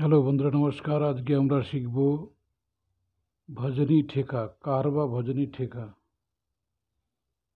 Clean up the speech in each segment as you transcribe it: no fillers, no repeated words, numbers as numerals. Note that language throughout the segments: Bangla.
হ্যালো বন্ধুরা, নমস্কার। আজকে আমরা শিখব ভজনী ঠেকা, কার বা ভজনী ঠেকা।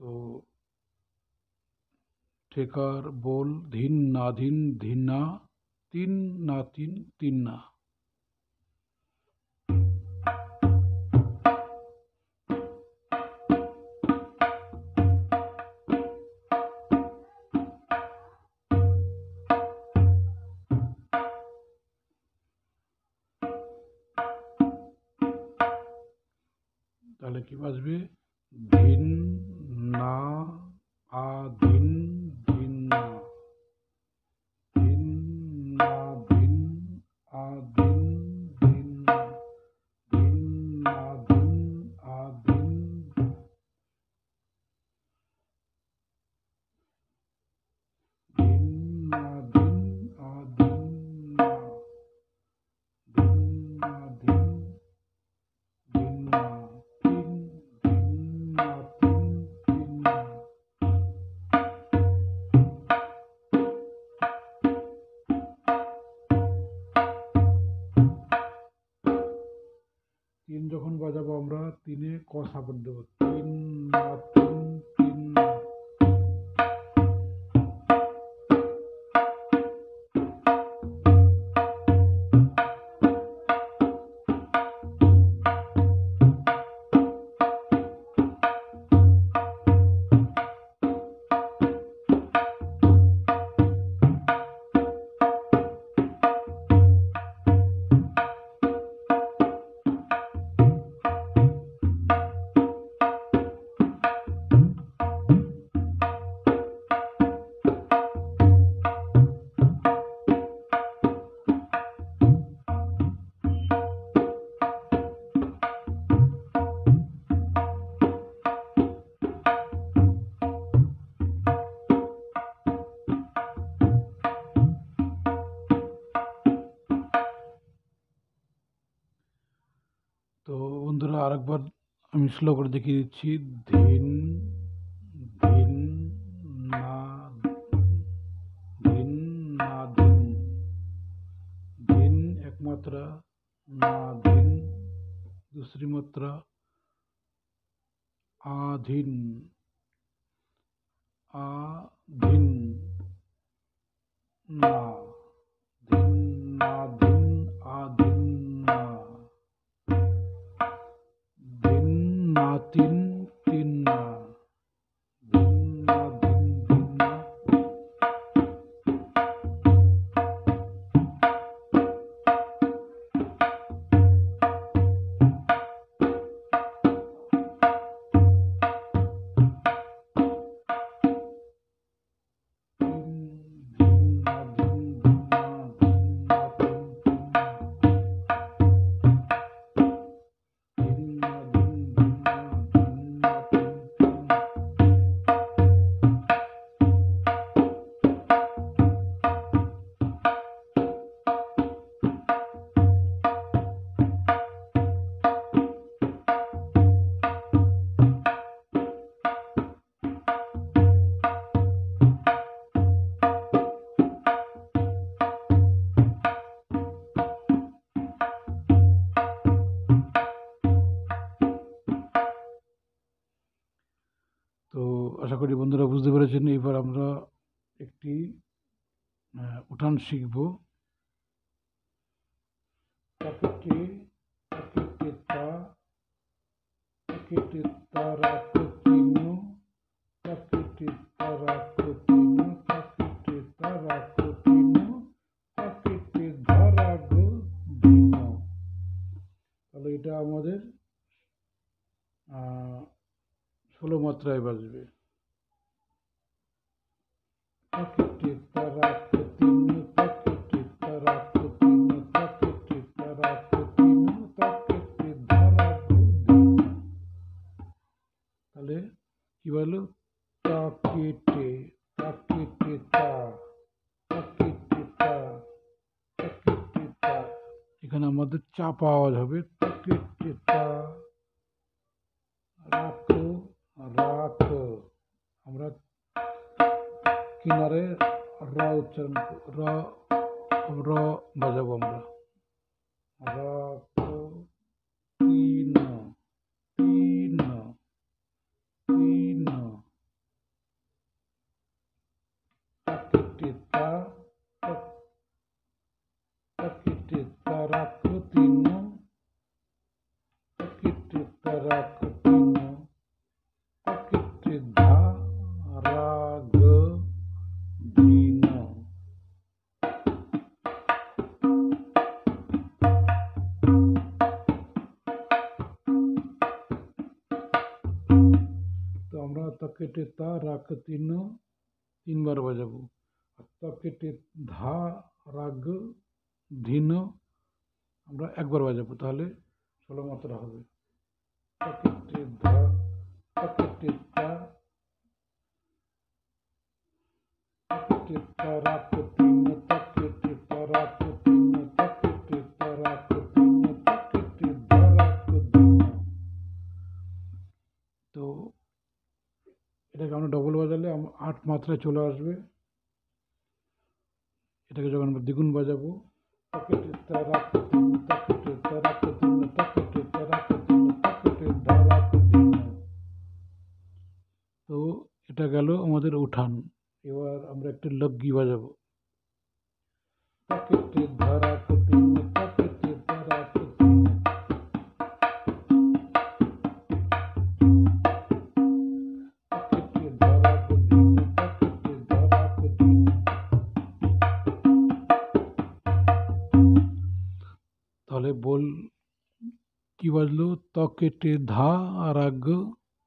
তো ঠেকার বোল: ধিন না ধিন ধিন না, তিন না তিন তিন না। তাহলে কি বাজবে? ধিন না আ ধিন ধিন না, ধিন না ধিন আ ধিন ধিন না, ধিন না ধিন আ ধিন, ধিন না ধিন আ ধিন না, ধিন না ধিন ধিন না, তিন ধিন না তিন তিন না। তিন যখন বাজাবো আমরা, তিনে ক সাপোর্ট দেবো। তিন না তিন তিন না। তো বন্ধুরা, আরেকবার আমি স্লো করে দেখিয়ে দিচ্ছি। ধিন ধিন না ধিন না ধিন, ধিন এক মাত্রা, না ধিন दूसरी मात्रा, आधिन आधिन ना, धिन ना धिन आधिन ना, धिन ना তিন তিন না, ধিন না ধিন ধিন না। তো আশা করি বন্ধুরা বুঝতে পেরেছেন। এবার আমরা একটি উঠান শিখব। তাকে তা তাকে তারা কতিনু, তাকে তারা কতিনু, তাকে তারা কতিনু, তাকে ধরা গো দিনু। তাহলে এটা আমাদের 16 মাত্রায় বাজবে। তাকে তারা কতিনু, তাকে তারা কতিনু, তাকে তারা কতিনু, তাকে ধরা গো দিনু। তাহলে কি বলো? তাকেটে তাকেটে তা, তাকেটে তা, তাকেটে তা। এখানে আমাদের চাপা আওয়াজ হবে। তাকেটে তা, রাখো রাখো। আমরা কিনারে র উচ্চারণ, র র বাজাবো আমরা। রাখ তিন তিন তিন তাকিটিতা তাকিটিতা রাখ তিন তাকিটিতা রাখ তিন তাকিটি ধা রাগ ধীন। তো আমরা তাকেটে তা রাগ তিনবার বাজাবো। আর তাকেটে ধা রাগ ধীন আমরা একবার বাজাবো, তাহলে 16 মাত্রা হবে। তাকেটে ধা তাকেটে তা তাকেটে তা রাগ তিন তাকেটে তা রাগ তিন তাকেটে তা রাগ তিন তাকেটে ধা রাগ ধীন। তো এটাকে আমরা ডবল বাজালে 8 মাত্রায় চলে আসবে। এটাকে যখন আমরা দ্বিগুণ বাজাবো, তাকেটে তা রাগ তিন তাকেটে তা রাগ তিন তাকেটে তা রাগ তিন তাকেটে ধা রাগ ধীন। তো এটা গেল আমাদের উঠান। এবার আমরা একটা লগ্গি বাজাবো। তাকেটে ধা রাগ তিন তাকেটে ধা রাগ তিন তাকেটে ধা রাগ ধীন তাকেটে ধা রাগ ধীন। তাহলে বল কি বাজলো? তাকেটে ধা রাগ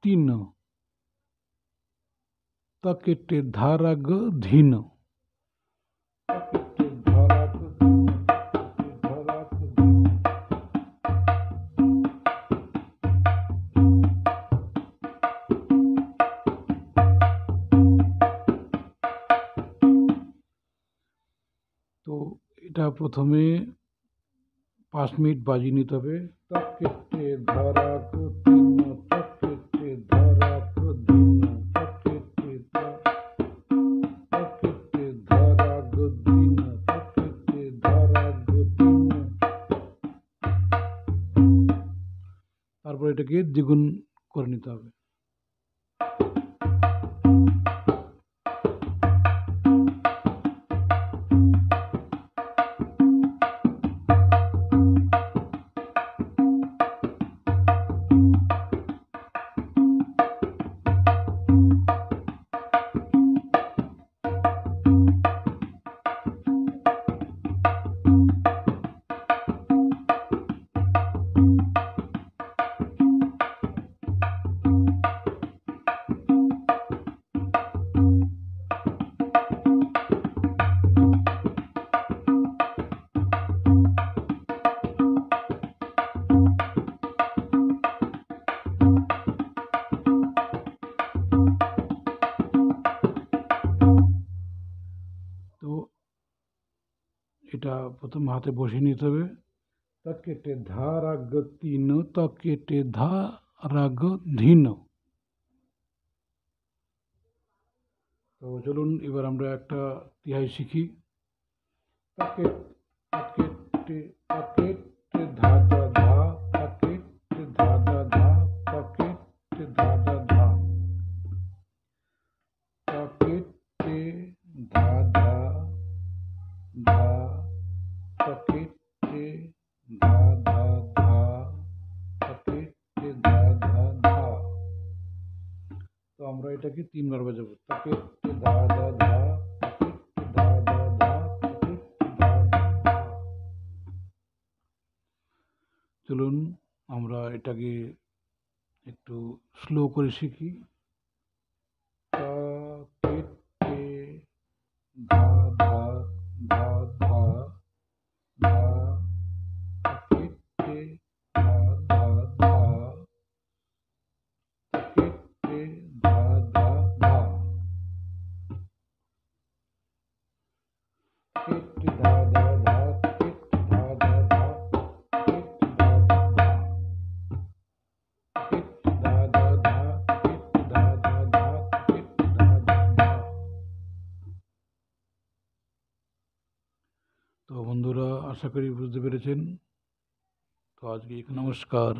তিন তাকেটে ধা রাগ ধীন তাকেটে ধা রাগ ধীন তাকেটে ধা রাগ ধীন। তো এটা প্রথমে 5 মিনিট বাজিয়ে নিতে হবে। তাকেটে ধা রাগ তিন তাকেটে ধা রাগ ধীন তাকেটে তাকেটে ধা রাগ ধীন তাকেটে ধা রাগ ধীন। তারপর এটাকে দ্বিগুণ করে নিতে হবে। তো এটা প্রথম হাতে বসিয়ে নিতে হবে। তাকেটে ধা রাগ তিন তাকেটে ধা রাগ ধীন। তো চলুন এবার আমরা একটা তিহাই শিখি। তাকে তাকেটে তাকেটে ধা ধা ধা তাকেটে ধা ধা ধা তাকেটে ধা ধা ধা তাকেটে ধা ধা ধা তাকেটে ধা ধা ধা তাকেটে ধা ধা ধা। তো আমরা এটাকে 3 বার বাজাবো। তাকেটে ধা ধা ধা তাকেটে ধা ধা ধা তাকেটে ধা ধা ধা। চলুন আমরা এটাকে একটু স্লো করে শিখি। তাকেটে ধা ধা ধা ধা ধা তাকেটে ধা ধা ধা তাকেটে ধা ধা ধা তাকেটে ধা ধা ধা তাকেটে ধা ধা ধা তাকেটে ধা ধা ধা তাকেটে ধা ধা ধা তাকেটে ধা ধা ধা তাকেটে ধা ধা ধা। তো বন্ধুরা, আশা করি বুঝতে পেরেছেন। তো আজকে নমস্কার।